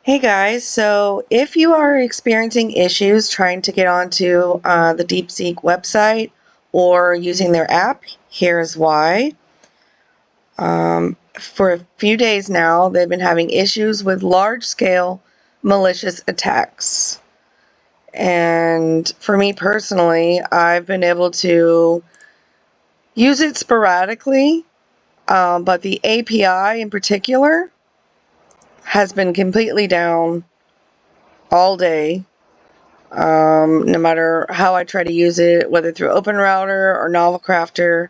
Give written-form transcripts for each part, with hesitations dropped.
Hey guys, so if you are experiencing issues trying to get onto the DeepSeek website or using their app, here's why. For a few days now, they've been having issues with large-scale malicious attacks. And for me personally, I've been able to use it sporadically, but the API in particular has been completely down all day. No matter how I try to use it, whether through OpenRouter or Novelcrafter.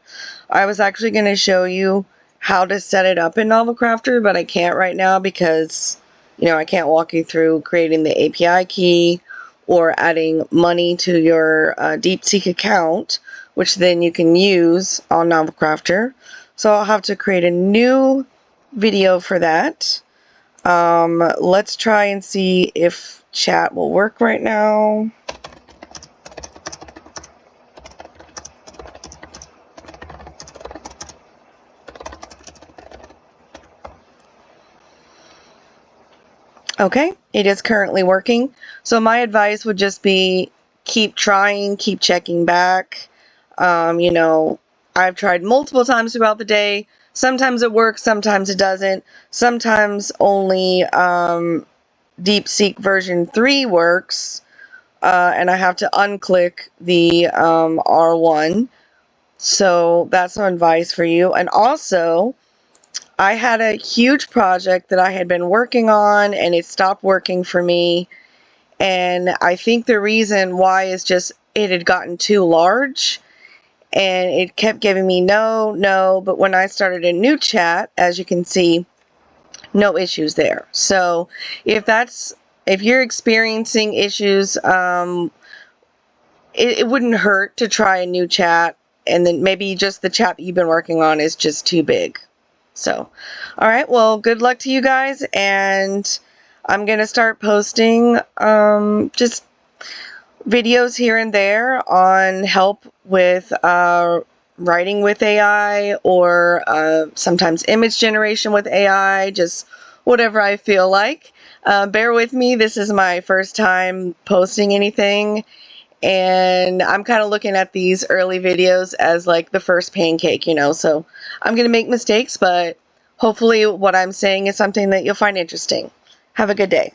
I was actually going to show you how to set it up in Novelcrafter, but I can't right now because, I can't walk you through creating the API key or adding money to your DeepSeek account, which then you can use on Novelcrafter. So I'll have to create a new video for that. Let's try and see if chat will work right now. Okay, it is currently working. So my advice would just be keep trying, keep checking back. I've tried multiple times throughout the day. Sometimes it works, sometimes it doesn't. Sometimes only DeepSeek version 3 works, and I have to unclick the R1. So that's some advice for you. And also, I had a huge project that I had been working on and it stopped working for me. And I think the reason why is just it had gotten too large and it kept giving me no. But when I started a new chat, as you can see, no issues there. So if you're experiencing issues, it wouldn't hurt to try a new chat, and then maybe just the chat that you've been working on is just too big. So, all right, well, good luck to you guys, and I'm going to start posting just videos here and there on help with writing with AI or sometimes image generation with AI, just whatever I feel like. Bear with me, this is my first time posting anything, and I'm kind of looking at these early videos as like the first pancake, so I'm going to make mistakes, but hopefully what I'm saying is something that you'll find interesting. Have a good day.